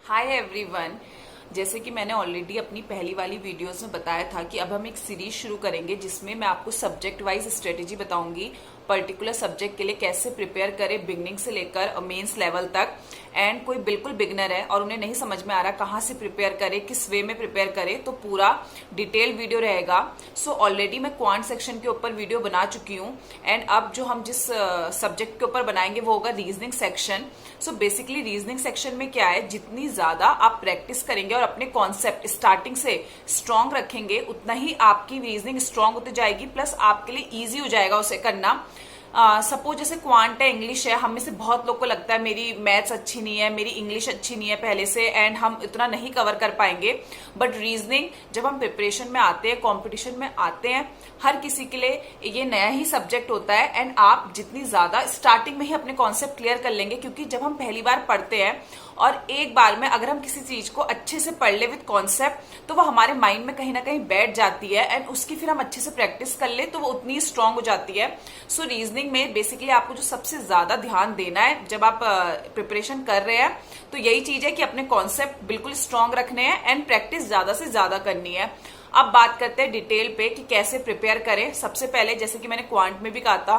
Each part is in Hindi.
Hi everyone. जैसे कि मैंने ऑलरेडी अपनी पहली वाली वीडियोस में बताया था कि अब हम एक सीरीज शुरू करेंगे जिसमें मैं आपको सब्जेक्ट वाइज स्ट्रेटेजी बताऊंगी। पर्टिकुलर सब्जेक्ट के लिए कैसे प्रिपेयर करें बिगनिंग से लेकर मेंस लेवल तक। एंड कोई बिल्कुल बिगनर है और उन्हें नहीं समझ में आ रहा कहाँ से प्रिपेयर करें, किस वे में प्रिपेयर करें, तो पूरा डिटेल वीडियो रहेगा। सो ऑलरेडी मैं क्वांट सेक्शन के ऊपर वीडियो बना चुकी हूँ एंड अब जो हम जिस सब्जेक्ट के ऊपर बनाएंगे वो होगा reasoning section. So basically reasoning section में क्या है, जितनी ज्यादा आप प्रैक्टिस करेंगे और अपने कॉन्सेप्ट स्टार्टिंग से स्ट्रांग रखेंगे उतना ही आपकी रीजनिंग स्ट्रांग होती जाएगी, प्लस आपके लिए ईजी हो जाएगा उसे करना। सपोज जैसे क्वांट है, इंग्लिश है, हम में से बहुत लोग को लगता है मेरी मैथ्स अच्छी नहीं है, मेरी इंग्लिश अच्छी नहीं है पहले से एंड हम इतना नहीं कवर कर पाएंगे। बट रीजनिंग जब हम प्रिपरेशन में आते हैं, कंपटीशन में आते हैं, हर किसी के लिए ये नया ही सब्जेक्ट होता है एंड आप जितनी ज्यादा स्टार्टिंग में ही अपने कॉन्सेप्ट क्लियर कर लेंगे, क्योंकि जब हम पहली बार पढ़ते हैं और एक बार में अगर हम किसी चीज को अच्छे से पढ़ ले विद कॉन्सेप्ट तो वो हमारे माइंड में कहीं ना कहीं बैठ जाती है एंड उसकी फिर हम अच्छे से प्रैक्टिस कर ले तो वो उतनी स्ट्रांग हो जाती है। सो रीजनिंग में बेसिकली आपको जो सबसे ज्यादा ध्यान देना है जब आप प्रिपरेशन कर रहे हैं तो यही चीज है कि अपने कॉन्सेप्ट बिल्कुल स्ट्रांग रखने हैं एंड प्रैक्टिस ज्यादा से ज्यादा करनी है। अब बात करते हैं डिटेल पे कि कैसे प्रिपेयर करें। सबसे पहले जैसे कि मैंने क्वांट में भी कहा था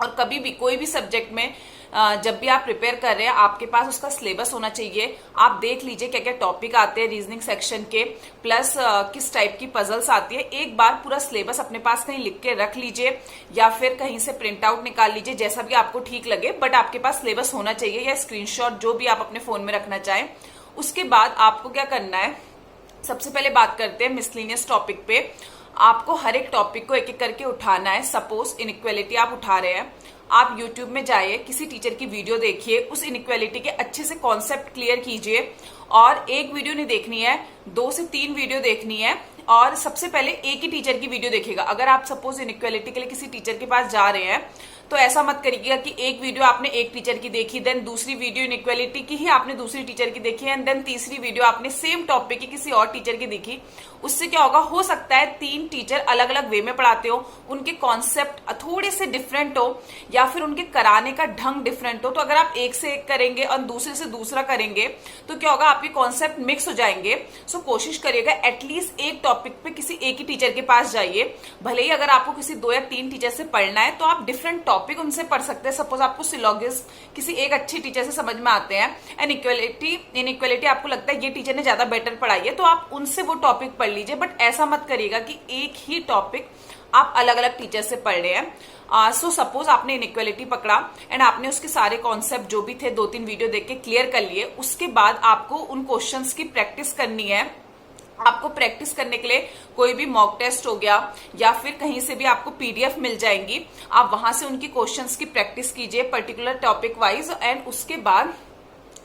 और कभी भी कोई भी सब्जेक्ट में जब भी आप प्रिपेयर कर रहे हैं आपके पास उसका सिलेबस होना चाहिए। आप देख लीजिए क्या क्या टॉपिक आते हैं रीजनिंग सेक्शन के, प्लस किस टाइप की पजल्स आती है। एक बार पूरा सिलेबस अपने पास कहीं लिख के रख लीजिए या फिर कहीं से प्रिंट आउट निकाल लीजिए, जैसा भी आपको ठीक लगे, बट आपके पास सिलेबस होना चाहिए या स्क्रीनशॉट जो भी आप अपने फोन में रखना चाहें। उसके बाद आपको क्या करना है, सबसे पहले बात करते हैं मिसलिनियस टॉपिक पे। आपको हर एक टॉपिक को एक एक करके उठाना है। सपोज इनइक्वालिटी आप उठा रहे हैं, आप YouTube में जाइए, किसी टीचर की वीडियो देखिए, उस इनइक्वालिटी के अच्छे से कॉन्सेप्ट क्लियर कीजिए और एक वीडियो नहीं देखनी है, 2 से 3 वीडियो देखनी है और सबसे पहले एक ही टीचर की वीडियो देखिएगा। अगर आप सपोज इनइक्वालिटी के लिए किसी टीचर के पास जा रहे हैं तो ऐसा मत करिएगा कि एक वीडियो आपने एक टीचर की देखी, देन दूसरी वीडियो इनइक्वालिटी की ही आपने दूसरी टीचर की देखी एंड देन तीसरी वीडियो आपने सेम टॉपिक की किसी और टीचर की देखी। उससे क्या होगा, हो सकता है 3 टीचर अलग अलग वे में पढ़ाते हो, उनके कॉन्सेप्ट थोड़े से डिफरेंट हो या फिर उनके कराने का ढंग डिफरेंट हो। तो अगर आप एक से एक करेंगे और दूसरे से दूसरा करेंगे तो क्या होगा, आपके कॉन्सेप्ट मिक्स हो जाएंगे। सो कोशिश करिएगा एटलीस्ट एक टॉपिक पे किसी एक ही टीचर के पास जाइए। भले ही अगर आपको किसी 2 या 3 टीचर से पढ़ना है तो आप डिफरेंट टॉपिक उनसे पढ़ सकते हैं। सपोज आपको सिलोगिज्म किसी एक अच्छे टीचर से समझ में आते हैं एंड इनइक्वालिटी आपको लगता है ये टीचर ने ज्यादा बेटर पढ़ाई है तो आप उनसे वो टॉपिक पढ़ लीजिए। बट ऐसा मत करिएगा कि एक ही टॉपिक आप अलग अलग टीचर से पढ़ रहे हैं। सो सपोज आपने इनइक्वालिटी पकड़ा एंड आपने उसके सारे कॉन्सेप्ट जो भी थे 2-3 वीडियो देख के क्लियर कर लिए। उसके बाद आपको उन क्वेश्चंस की प्रैक्टिस करनी है। आपको प्रैक्टिस करने के लिए कोई भी मॉक टेस्ट हो गया या फिर कहीं से भी आपको PDF मिल जाएंगी, आप वहां से उनकी क्वेश्चंस की प्रैक्टिस कीजिए पर्टिकुलर टॉपिक वाइज एंड उसके बाद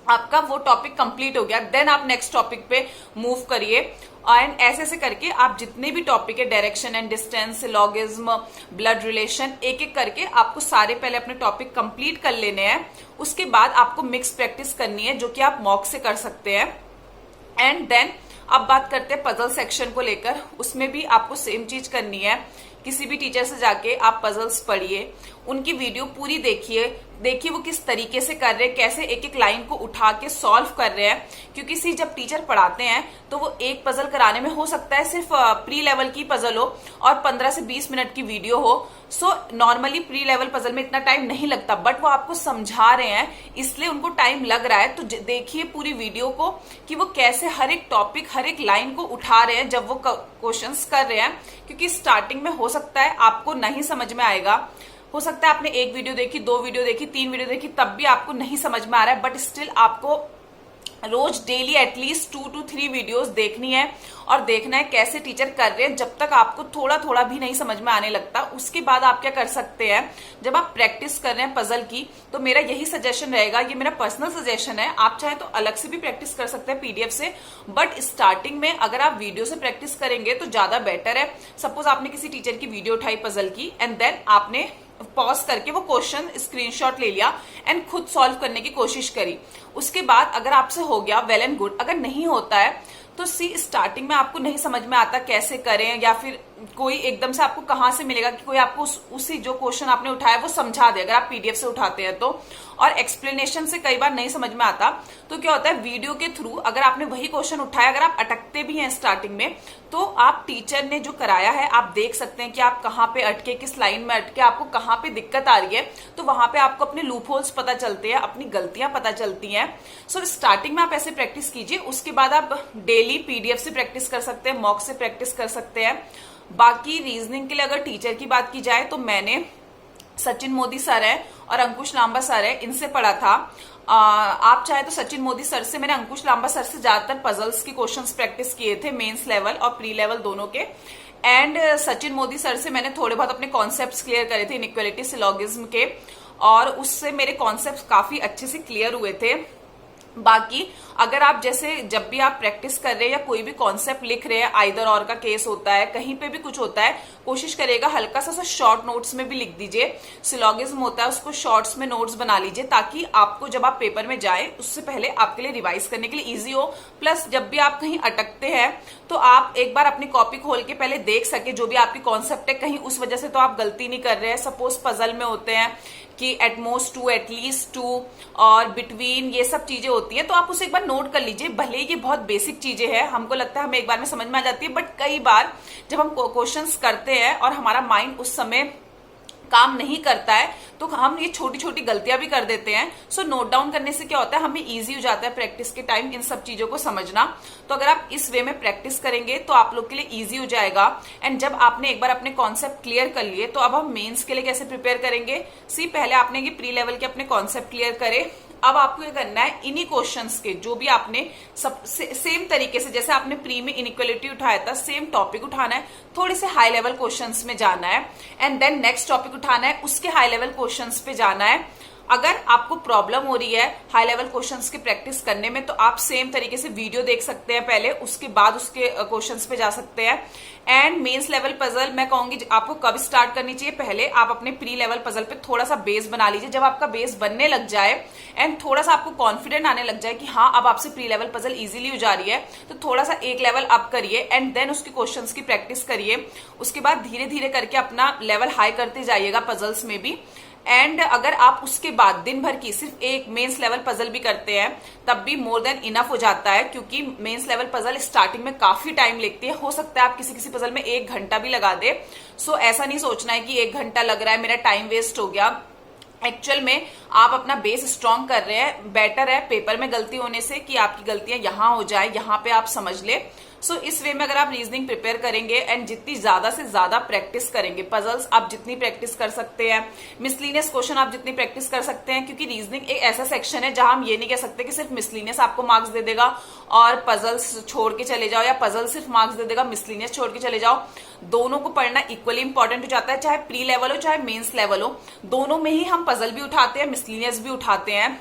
आपका वो टॉपिक कंप्लीट हो गया, देन आप नेक्स्ट टॉपिक पे मूव करिए। एंड ऐसे ऐसे करके आप जितने भी टॉपिक है, direction and distance, syllogism, blood relation, एक एक करके आपको सारे पहले अपने टॉपिक कंप्लीट कर लेने हैं। उसके बाद आपको मिक्स प्रैक्टिस करनी है जो कि आप मॉक से कर सकते हैं। एंड देन अब बात करते हैं पजल सेक्शन को लेकर। उसमें भी आपको सेम चीज करनी है। किसी भी टीचर से जाके आप पजल्स पढ़िए, उनकी वीडियो पूरी देखिए वो किस तरीके से कर रहे हैं, कैसे एक एक लाइन को उठा के सॉल्व कर रहे हैं। क्योंकि जब टीचर पढ़ाते हैं तो वो एक पजल कराने में हो सकता है सिर्फ प्री लेवल की पजल हो और 15 से 20 मिनट की वीडियो हो। So normally pre level puzzle में इतना टाइम नहीं लगता, बट वो आपको समझा रहे हैं इसलिए उनको टाइम लग रहा है। तो देखिए पूरी वीडियो को कि वो कैसे हर एक टॉपिक, हर एक लाइन को उठा रहे हैं जब वो क्वेश्चंस कर रहे हैं। क्योंकि स्टार्टिंग में हो सकता है आपको नहीं समझ में आएगा, हो सकता है आपने एक वीडियो देखी, 2 वीडियो देखी, 3 वीडियो देखी, तब भी आपको नहीं समझ में आ रहा है, बट स्टिल आपको रोज डेली एटलीस्ट 2 to 3 वीडियोस देखनी है और देखना है कैसे टीचर कर रहे हैं जब तक आपको थोड़ा थोड़ा भी नहीं समझ में आने लगता। उसके बाद आप क्या कर सकते हैं, जब आप प्रैक्टिस कर रहे हैं पजल की तो मेरा यही सजेशन रहेगा, ये मेरा पर्सनल सजेशन है, आप चाहे तो अलग से भी प्रैक्टिस कर सकते हैं PDF से, बट स्टार्टिंग में अगर आप वीडियो से प्रैक्टिस करेंगे तो ज्यादा बेटर है। सपोज आपने किसी टीचर की वीडियो उठाई पजल की एंड देन आपने पॉज करके वो क्वेश्चन स्क्रीनशॉट ले लिया एंड खुद सॉल्व करने की कोशिश करी। उसके बाद अगर आपसे हो गया वेल एंड गुड, अगर नहीं होता है तो स्टार्टिंग में आपको नहीं समझ में आता कैसे करें या फिर कोई एकदम से आपको कहां से मिलेगा कि कोई आपको उसी जो क्वेश्चन आपने उठाया वो समझा दे, अगर आप पीडीएफ से उठाते हैं तो। और एक्सप्लेनेशन से कई बार नहीं समझ में आता, तो क्या होता है वीडियो के थ्रू अगर आपने वही क्वेश्चन उठाया, अगर आप अटकते भी हैं स्टार्टिंग में, तो आप टीचर ने जो कराया है आप देख सकते हैं कि आप कहाँ पे अटके, किस लाइन में अटके, आपको कहाँ पे दिक्कत आ रही है। तो वहां पे आपको अपने लूप होल्स पता चलते हैं, अपनी गलतियां पता चलती हैं। सो स्टार्टिंग में आप ऐसे प्रैक्टिस कीजिए, उसके बाद आप डेली पीडीएफ से प्रैक्टिस कर सकते हैं, मॉक से प्रैक्टिस कर सकते हैं। बाकी रीजनिंग के लिए अगर टीचर की बात की जाए तो मैंने सचिन मोदी सर है और अंकुश लांबा सर है, इनसे पढ़ा था। आप चाहे तो सचिन मोदी सर से, मैंने अंकुश लांबा सर से ज्यादातर पजल्स के क्वेश्चंस प्रैक्टिस किए थे, मेंस लेवल और प्री लेवल दोनों के। एंड सचिन मोदी सर से मैंने थोड़े बहुत अपने कॉन्सेप्ट्स क्लियर करे थे इनइक्वालिटी सिलोगिज्म के, और उससे मेरे कॉन्सेप्ट्स काफी अच्छे से क्लियर हुए थे। बाकी अगर आप जैसे जब भी आप प्रैक्टिस कर रहे हैं या कोई भी कॉन्सेप्ट लिख रहे हैं, आइदर और का केस होता है, कहीं पे भी कुछ होता है, कोशिश करेगा हल्का सा शॉर्ट नोट्स में भी लिख दीजिए। सिलोगिज्म होता है उसको शॉर्ट्स में नोट्स बना लीजिए, ताकि आपको जब आप पेपर में जाए उससे पहले आपके लिए रिवाइज करने के लिए इजी हो। प्लस जब भी आप कहीं अटकते हैं तो आप एक बार अपनी कॉपी खोल के पहले देख सके जो भी आपकी कॉन्सेप्ट है, कहीं उस वजह से तो आप गलती नहीं कर रहे हैं। सपोज पजल में होते हैं कि एटमोस्ट टू, एटलीस्ट टू और बिटवीन, ये सब चीजें होती है, तो आप उसे एक बार नोट कर लीजिए। भले ये बहुत बेसिक चीजें हैं, हमको लगता है हमें एक बार में समझ में आ जाती है, बट कई बार जब हम क्वेश्चंस करते हैं और हमारा माइंड उस समय काम नहीं करता है तो हम ये छोटी छोटी गलतियां भी कर देते हैं। सो नोट डाउन करने से क्या होता है, हमें इजी हो जाता है प्रैक्टिस के टाइम इन सब चीजों को समझना। तो अगर आप इस वे में प्रैक्टिस करेंगे तो आप लोग के लिए इजी हो जाएगा। एंड जब आपने एक बार अपने कॉन्सेप्ट क्लियर कर लिए, तो अब हम मेंस के लिए कैसे प्रिपेयर करेंगे। पहले आपने ये प्री लेवल के अपने कॉन्सेप्ट क्लियर करे, अब आपको ये करना है इन्हीं क्वेश्चंस के जो भी आपने सब सेम तरीके से, जैसे आपने प्री में इनइक्वालिटी उठाया था, सेम टॉपिक उठाना है, थोड़े से हाई लेवल क्वेश्चंस में जाना है, एंड देन नेक्स्ट टॉपिक उठाना है, उसके हाई लेवल क्वेश्चंस पे जाना है। अगर आपको प्रॉब्लम हो रही है हाई लेवल क्वेश्चंस की प्रैक्टिस करने में, तो आप सेम तरीके से वीडियो देख सकते हैं पहले, उसके बाद उसके क्वेश्चंस पे जा सकते हैं। एंड मेंस लेवल पजल मैं कहूंगी आपको कब स्टार्ट करनी चाहिए, पहले आप अपने प्री लेवल पजल पे थोड़ा सा बेस बना लीजिए। जब आपका बेस बनने लग जाए एंड थोड़ा सा आपको कॉन्फिडेंट आने लग जाए कि हाँ अब आपसे प्री लेवल पजल इजीली हो जा रही है, तो थोड़ा सा एक लेवल अप करिए एंड देन उसके क्वेश्चंस की प्रैक्टिस करिए। उसके बाद धीरे धीरे करके अपना लेवल हाई करते जाइएगा पजल्स में भी। एंड अगर आप उसके बाद दिन भर की सिर्फ एक मेंस लेवल पजल भी करते हैं, तब भी मोर देन इनफ हो जाता है, क्योंकि मेंस लेवल पजल स्टार्टिंग में काफी टाइम लेती है। हो सकता है आप किसी किसी पजल में 1 घंटा भी लगा दे। सो ऐसा नहीं सोचना है कि 1 घंटा लग रहा है मेरा टाइम वेस्ट हो गया। एक्चुअल में आप अपना बेस स्ट्रांग कर रहे हैं। बेटर है पेपर में गलती होने से कि आपकी गलतियां यहां हो जाए, यहां पे आप समझ ले। सो इस वे में अगर आप रीजनिंग प्रिपेयर करेंगे एंड जितनी ज्यादा से ज्यादा प्रैक्टिस करेंगे, पजल्स आप जितनी प्रैक्टिस कर सकते हैं, मिसलिनियस क्वेश्चन आप जितनी प्रैक्टिस कर सकते हैं, क्योंकि रीजनिंग एक ऐसा सेक्शन है जहां हम ये नहीं कह सकते कि सिर्फ मिसलिनियस आपको मार्क्स दे देगा और पजल्स छोड़ के चले जाओ, या पजल सिर्फ मार्क्स दे देगा मिसलिनियस छोड़ के चले जाओ। दोनों को पढ़ना इक्वली इंपॉर्टेंट हो जाता है, चाहे प्री लेवल हो चाहे मेंस लेवल हो। दोनों में ही हम पजल भी उठाते हैं, मिसलिनियस भी उठाते हैं।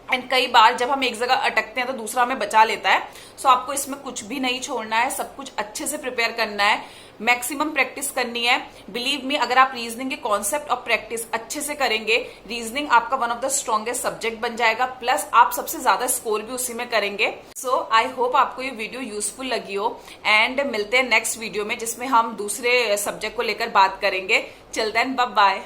एंड कई बार जब हम एक जगह अटकते हैं तो दूसरा हमें बचा लेता है। सो आपको इसमें कुछ भी नहीं छोड़ना है, सब कुछ अच्छे से प्रिपेयर करना है, मैक्सिमम प्रैक्टिस करनी है। बिलीव मी, अगर आप रीजनिंग के कॉन्सेप्ट और प्रैक्टिस अच्छे से करेंगे, रीजनिंग आपका one of the strongest subject बन जाएगा, प्लस आप सबसे ज्यादा स्कोर भी उसी में करेंगे। सो आई होप आपको ये वीडियो यूजफुल लगी हो। एंड मिलते हैं नेक्स्ट वीडियो में, जिसमें हम दूसरे सब्जेक्ट को लेकर बात करेंगे। Till then bye bye.